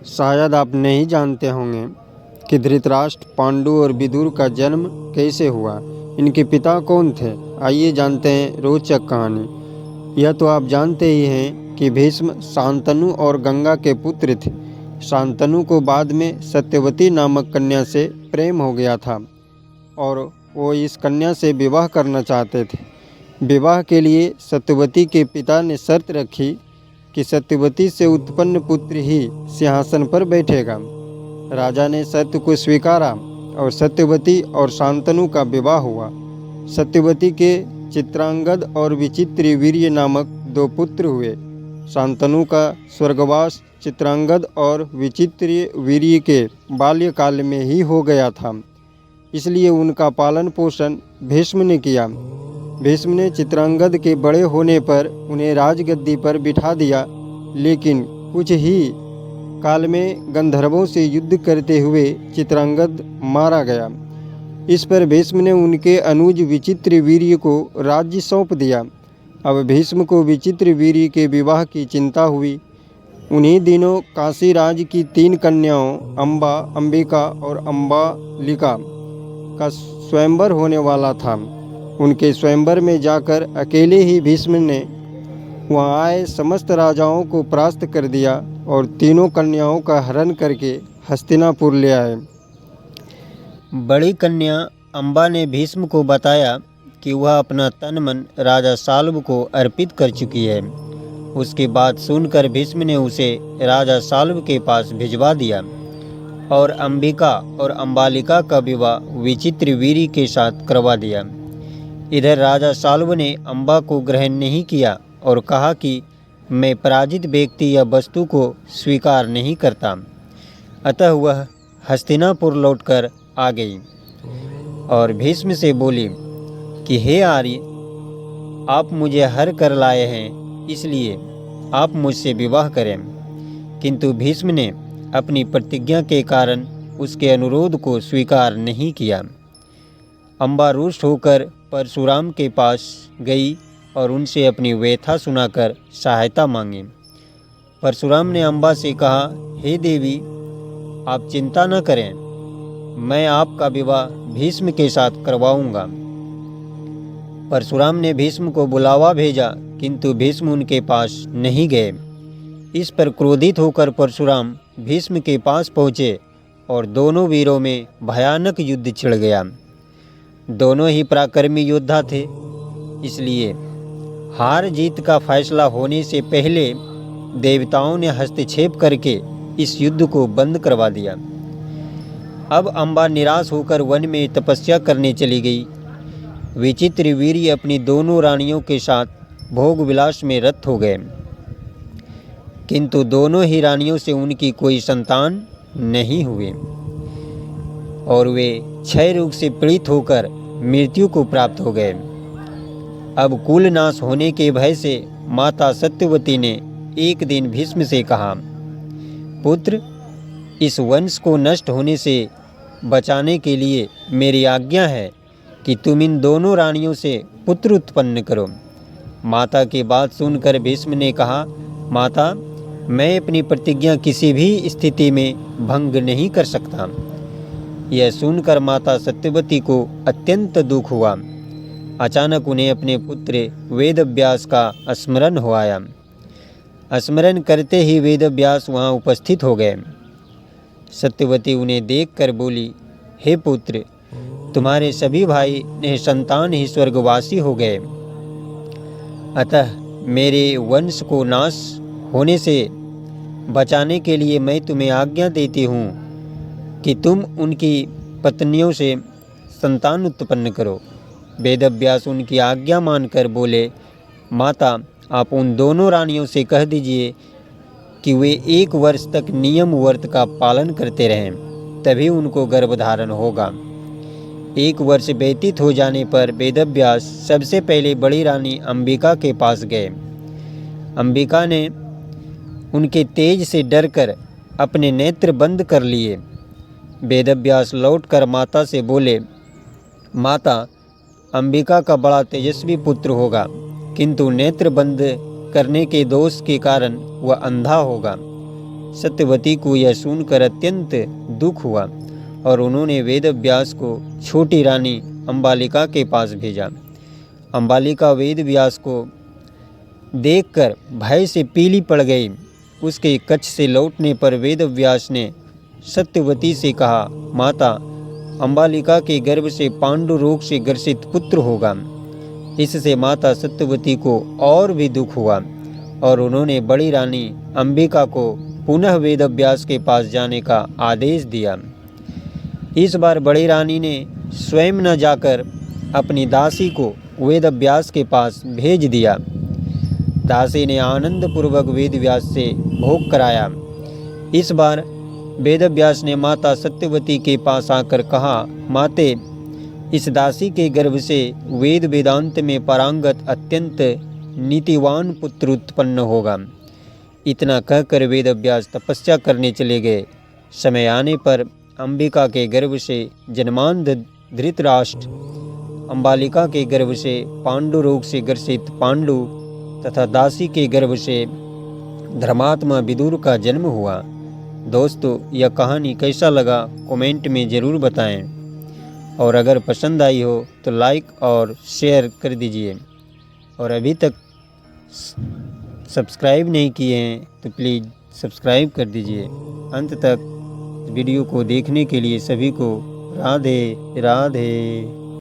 शायद आप नहीं जानते होंगे कि धृतराष्ट्र, पांडु और विदुर का जन्म कैसे हुआ। इनके पिता कौन थे, आइए जानते हैं रोचक कहानी। यह तो आप जानते ही हैं कि भीष्म शांतनु और गंगा के पुत्र थे। शांतनु को बाद में सत्यवती नामक कन्या से प्रेम हो गया था और वो इस कन्या से विवाह करना चाहते थे। विवाह के लिए सत्यवती के पिता ने शर्त रखी कि सत्यवती से उत्पन्न पुत्र ही सिंहासन पर बैठेगा। राजा ने शर्त को स्वीकारा और सत्यवती और शांतनु का विवाह हुआ। सत्यवती के चित्रांगद और विचित्रवीर्य नामक 2 पुत्र हुए। शांतनु का स्वर्गवास चित्रांगद और विचित्रवीर्य के बाल्यकाल में ही हो गया था, इसलिए उनका पालन पोषण भीष्म ने किया। भीष्म ने चित्रांगद के बड़े होने पर उन्हें राजगद्दी पर बिठा दिया, लेकिन कुछ ही काल में गंधर्वों से युद्ध करते हुए चित्रांगद मारा गया। इस पर भीष्म ने उनके अनुज विचित्रवीर्य को राज्य सौंप दिया। अब भीष्म को विचित्रवीर्य के विवाह की चिंता हुई। उन्हीं दिनों काशी राज की 3 कन्याओं अंबा, अंबिका और अंबालिका का स्वयंवर होने वाला था। उनके स्वयंवर में जाकर अकेले ही भीष्म ने वहाँ आए समस्त राजाओं को परास्त कर दिया और 3 कन्याओं का हरण करके हस्तिनापुर ले आए। बड़ी कन्या अंबा ने भीष्म को बताया कि वह अपना तन मन राजा साल्व को अर्पित कर चुकी है। उसकी बात सुनकर भीष्म ने उसे राजा साल्व के पास भिजवा दिया और अंबिका और अंबालिका का विवाह विचित्रवीर्य के साथ करवा दिया। इधर राजा साल्व ने अंबा को ग्रहण नहीं किया और कहा कि मैं पराजित व्यक्ति या वस्तु को स्वीकार नहीं करता। अतः वह हस्तिनापुर लौटकर आ गई और भीष्म से बोली कि हे आर्य, आप मुझे हर कर लाए हैं, इसलिए आप मुझसे विवाह करें। किंतु भीष्म ने अपनी प्रतिज्ञा के कारण उसके अनुरोध को स्वीकार नहीं किया। अंबा रुष्ट होकर परशुराम के पास गई और उनसे अपनी व्यथा सुनाकर सहायता मांगी। परशुराम ने अंबा से कहा, हे देवी, आप चिंता न करें, मैं आपका विवाह भीष्म के साथ करवाऊंगा। परशुराम ने भीष्म को बुलावा भेजा, किंतु भीष्म उनके पास नहीं गए। इस पर क्रोधित होकर परशुराम भीष्म के पास पहुँचे और दोनों वीरों में भयानक युद्ध छिड़ गया। दोनों ही पराक्रमी योद्धा थे, इसलिए हार जीत का फैसला होने से पहले देवताओं ने हस्तक्षेप करके इस युद्ध को बंद करवा दिया। अब अंबा निराश होकर वन में तपस्या करने चली गई। विचित्रवीर्य अपनी दोनों रानियों के साथ भोग विलास में रत हो गए, किंतु दोनों ही रानियों से उनकी कोई संतान नहीं हुए और वे क्षय रोग से पीड़ित होकर मृत्यु को प्राप्त हो गए। अब कुल नाश होने के भय से माता सत्यवती ने एक दिन भीष्म से कहा, पुत्र, इस वंश को नष्ट होने से बचाने के लिए मेरी आज्ञा है कि तुम इन दोनों रानियों से पुत्र उत्पन्न करो। माता की बात सुनकर भीष्म ने कहा, माता, मैं अपनी प्रतिज्ञा किसी भी स्थिति में भंग नहीं कर सकता। यह सुनकर माता सत्यवती को अत्यंत दुख हुआ। अचानक उन्हें अपने पुत्र वेदव्यास का स्मरण हो आया। स्मरण करते ही वेदव्यास वहाँ उपस्थित हो गए। सत्यवती उन्हें देखकर बोली, हे पुत्र, तुम्हारे सभी भाई निसंतान ही स्वर्गवासी हो गए, अतः मेरे वंश को नाश होने से बचाने के लिए मैं तुम्हें आज्ञा देती हूँ कि तुम उनकी पत्नियों से संतान उत्पन्न करो। वेदव्यास उनकी आज्ञा मानकर बोले, माता, आप उन दोनों रानियों से कह दीजिए कि वे 1 वर्ष तक नियम व्रत का पालन करते रहें, तभी उनको गर्भधारण होगा। 1 वर्ष व्यतीत हो जाने पर वेदव्यास सबसे पहले बड़ी रानी अंबिका के पास गए। अंबिका ने उनके तेज से डरकर अपने नेत्र बंद कर लिए। वेदव्यास लौटकर माता से बोले, माता, अंबिका का बड़ा तेजस्वी पुत्र होगा, किंतु नेत्र बंद करने के दोष के कारण वह अंधा होगा। सत्यवती को यह सुनकर अत्यंत दुख हुआ और उन्होंने वेदव्यास को छोटी रानी अंबालिका के पास भेजा। अंबालिका वेदव्यास को देखकर भय से पीली पड़ गई। उसके कच्छ से लौटने पर वेदव्यास ने सत्यवती से कहा, माता, अंबालिका के गर्भ से पांडु रोग से ग्रसित पुत्र होगा। इससे माता सत्यवती को और भी दुख हुआ और उन्होंने बड़ी रानी अंबिका को पुनः वेदव्यास के पास जाने का आदेश दिया। इस बार बड़ी रानी ने स्वयं न जाकर अपनी दासी को वेदव्यास के पास भेज दिया। दासी ने आनंदपूर्वक वेदव्यास से भोग कराया। इस बार वेदव्यास ने माता सत्यवती के पास आकर कहा, माते, इस दासी के गर्भ से वेद वेदांत में पारंगत अत्यंत नीतिवान पुत्र उत्पन्न होगा। इतना कहकर वेदव्यास तपस्या करने चले गए। समय आने पर अंबिका के गर्भ से जन्मान धृतराष्ट्र, अंबालिका के गर्भ से पांडु रोग से ग्रसित पांडु तथा दासी के गर्भ से धर्मात्मा विदुर का जन्म हुआ। दोस्तों, यह कहानी कैसा लगा कमेंट में ज़रूर बताएं और अगर पसंद आई हो तो लाइक और शेयर कर दीजिए और अभी तक सब्सक्राइब नहीं किए हैं तो प्लीज़ सब्सक्राइब कर दीजिए। अंत तक वीडियो को देखने के लिए सभी को राधे राधे।